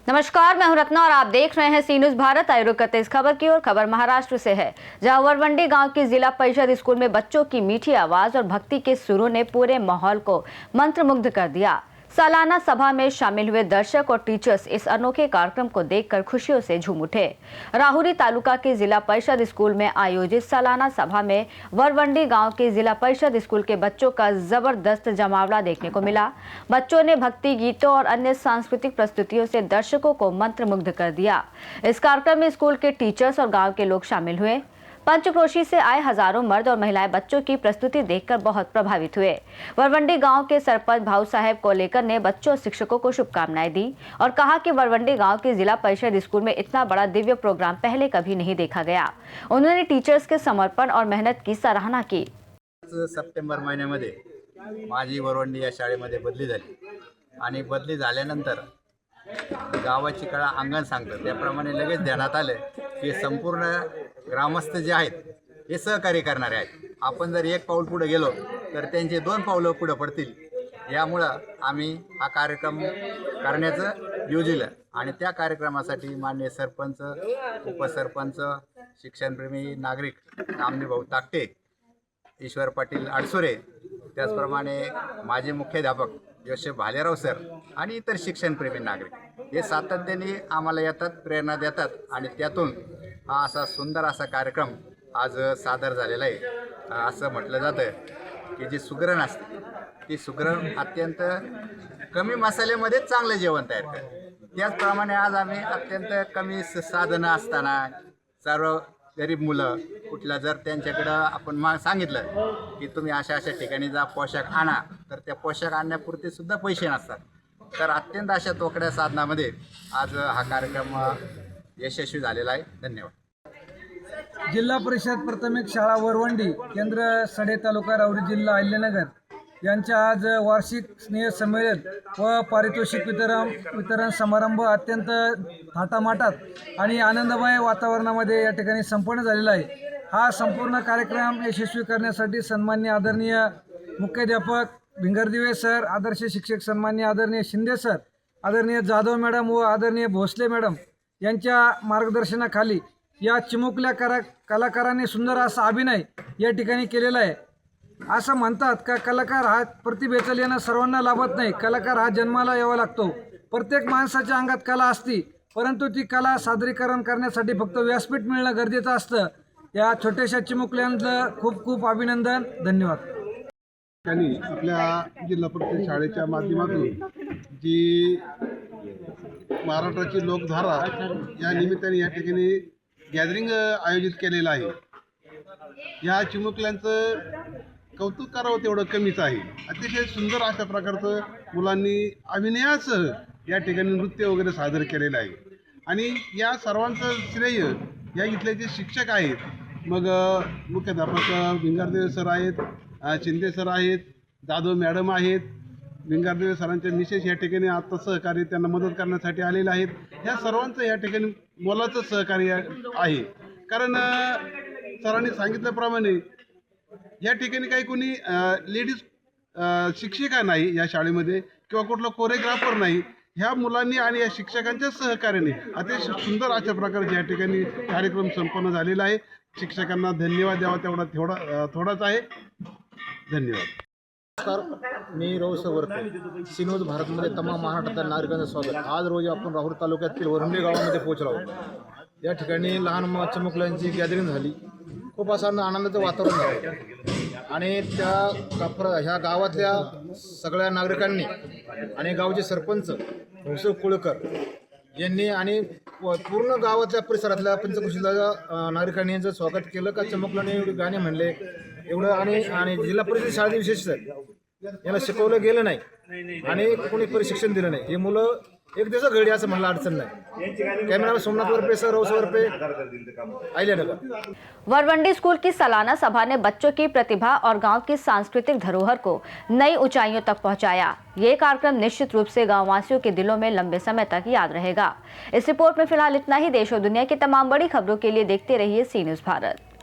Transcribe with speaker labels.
Speaker 1: नमस्कार, मैं हूं रत्ना और आप देख रहे हैं सी न्यूज भारत। आइए रुक करते इस खबर की ओर। खबर महाराष्ट्र से है, जहां वरवंडी गांव की जिला परिषद स्कूल में बच्चों की मीठी आवाज और भक्ति के सुरों ने पूरे माहौल को मंत्रमुग्ध कर दिया। सालाना सभा में शामिल हुए दर्शक और टीचर्स इस अनोखे कार्यक्रम को देखकर खुशियों से झूम उठे। राहुरी तालुका के जिला परिषद स्कूल में आयोजित सालाना सभा में वरवंडी गांव के जिला परिषद स्कूल के बच्चों का जबरदस्त जमावड़ा देखने को मिला। बच्चों ने भक्ति गीतों और अन्य सांस्कृतिक प्रस्तुतियों से दर्शकों को मंत्रमुग्ध कर दिया। इस कार्यक्रम में स्कूल के टीचर्स और गाँव के लोग शामिल हुए। पंचक्रोशी से आए हजारों मर्द और महिलाएं बच्चों की प्रस्तुति देखकर बहुत प्रभावित हुए। वरवंडी गांव के सरपंच भाऊ साहेब कोलेकर ने बच्चों और शिक्षकों को शुभकामनाएं दी और कहा कि वरवंडी गांव के जिला परिषद स्कूल में इतना बड़ा दिव्य प्रोग्राम पहले कभी नहीं देखा गया। उन्होंने टीचर्स के समर्पण और मेहनत की सराहना की।
Speaker 2: सप्टेंबर महिन्यामध्ये माझी वरवंडी या शाळेमध्ये बदली झाली आणि बदली झाल्यानंतर गावाची कळा अंगण सांगतं त्याप्रमाणे लगेच ध्यानात आलं की संपूर्ण ग्रामस्थ जे आहेत हे सहकार्य करणारे आहेत। आपण जर एक पाऊल पुढे गेलो तर त्यांचे दोन पावलं पुढे पडतील। यामुळं आम्ही हा कार्यक्रम करण्याचं योजिलं आणि त्या कार्यक्रमासाठी माननीय सरपंच, उपसरपंच, शिक्षणप्रेमी नागरिक नामदेव भाऊ ताकटे, ईश्वर पाटील अडसुरे, त्याचप्रमाणे माजी मुख्याध्यापक योसेफ भालेराव सर आणि इतर शिक्षणप्रेमी नागरिक हे सातत्याने आम्हाला येतात, प्रेरणा देतात आणि त्यातून हा असा सुंदर असा कार्यक्रम आज सादर झालेला आहे। असं म्हटलं जातं की जी सुगरण असते ती सुगरण अत्यंत कमी मसाल्यामध्ये चांगलं जेवण तयार करते। त्याचप्रमाणे आज आम्ही अत्यंत कमी साधनं असताना सर्व गरीब मुलं कुठला जर त्यांच्याकडं आपण सांगितलं की तुम्ही अशा अशा ठिकाणी जा पोशाख आणा, तर त्या पोशाख आणण्यापुरते सुद्धा पैसे नसतात। तर अत्यंत अशा तोकड्या साधनामध्ये आज हा कार्यक्रम यशस्वी झालेला आहे। धन्यवाद।
Speaker 3: जिल्हा परिषद प्राथमिक शाळा वरवंडी, केंद्र सडे, तालुका राहुरी, जिल्हा अहिल्यानगर यांच्या आज वार्षिक स्नेह संमेलन व पारितोषिक वितरण समारंभ अत्यंत थाटामाटात आणि आनंदमय वातावरणामध्ये या ठिकाणी संपन्न झालेला आहे। हा संपूर्ण कार्यक्रम यशस्वी करण्यासाठी सन्माननीय आदरणीय मुख्याध्यापक भिंगरदिवे सर, आदर्श शिक्षक सन्माननीय आदरणीय शिंदे सर, आदरणीय जाधव मॅडम व आदरणीय भोसले मॅडम यांच्या मार्गदर्शनाखाली या चिमुकल्या कलाकारांनी सुंदर असा अभिनय या ठिकाणी केलेला आहे। असं म्हणतात का कलाकार हा प्रतिभेचं येणं सर्वांना लाभत नाही, कलाकार हा जन्माला यावा लागतो। प्रत्येक माणसाच्या अंगात कला असती, परंतु ती कला सादरीकरण करण्यासाठी फक्त व्यासपीठ मिळणं गरजेचं असतं। या छोट्याशा चिमुकल्यांचं खूप खूप अभिनंदन, धन्यवाद।
Speaker 4: त्यांनी आपल्या जिल्हा परिषद शाळेच्या माध्यमातून जी महाराष्ट्राची लोकधारा या निमित्ताने या ठिकाणी गॅदरिंग आयोजित केलेलं आहे। या चिमुकल्यांचं कौतुक करावं तेवढं कमीच आहे। अतिशय सुंदर अशा प्रकारचं मुलांनी अभिनयासह या ठिकाणी नृत्य वगैरे सादर केलेलं आहे आणि या सर्वांचं श्रेय या इथले जे शिक्षक आहेत, मग मुख्याध्यापक भिंगारदेवे सर आहेत, शिंदे सर आहेत, जाधव मॅडम आहेत, भिंगारदेवे सरांचे मिसेस या ठिकाणी आता सहकार्य त्यांना मदत करण्यासाठी आलेले आहेत। ह्या सर्वांचं या ठिकाणी मोलाचं सहकार्य आहे, कारण सरांनी सांगितल्याप्रमाणे या ठिकाणी काही कोणी लेडीज शिक्षिका नाही या शाळेमध्ये किंवा कुठला कोरिओग्राफर नाही। ह्या मुलांनी आणि या शिक्षकांच्या सहकार्याने अतिशय सुंदर अशा प्रकारचे या ठिकाणी कार्यक्रम संपन्न झालेला आहे। शिक्षकांना धन्यवाद द्यावा तेवढा थोडाच आहे। धन्यवाद।
Speaker 5: नमस्कार, मी रौस वर्ते, सी न्यूज भारतमध्ये तमाम महाराष्ट्रातील नागरिकांचं स्वागत। आज रोजी आपण राहुरी तालुक्यातील वरवंडी गावामध्ये पोहोचलो आहोत। या ठिकाणी लहान चिमुकल्यांची गॅदरिंग झाली, खूप असं आनंदाचं वातावरण झालं आणि ह्या गावातल्या सगळ्या नागरिकांनी आणि गावचे सरपंच भोसले कुळकर यांनी आणि पूर्ण गावातल्या परिसरातल्या पंचक्रोशीतल्या नागरिकांनी यांचं स्वागत केलं। का चिमुकल्यांनी एवढे गाणे म्हणले एवढं आणि जिल्हा परिषद शाळेत विशेष याला शिकवलं गेलं नाही आणि कोणी प्रशिक्षण दिलं नाही। हे मुलं एक दिवस घडी असं म्हणलं अडचण नाही। कैमरा सोमनाथ वर्पे सर, रौस वर्पे, अहिल्यानगर।
Speaker 1: वरवंडी स्कूल की सालाना सभा ने बच्चों की प्रतिभा और गांव की सांस्कृतिक धरोहर को नई ऊंचाइयों तक पहुंचाया। ये कार्यक्रम निश्चित रूप से गांववासियों के दिलों में लंबे समय तक याद रहेगा। इस रिपोर्ट में फिलहाल इतना ही। देश और दुनिया की तमाम बड़ी खबरों के लिए देखते रहिए सी न्यूज भारत।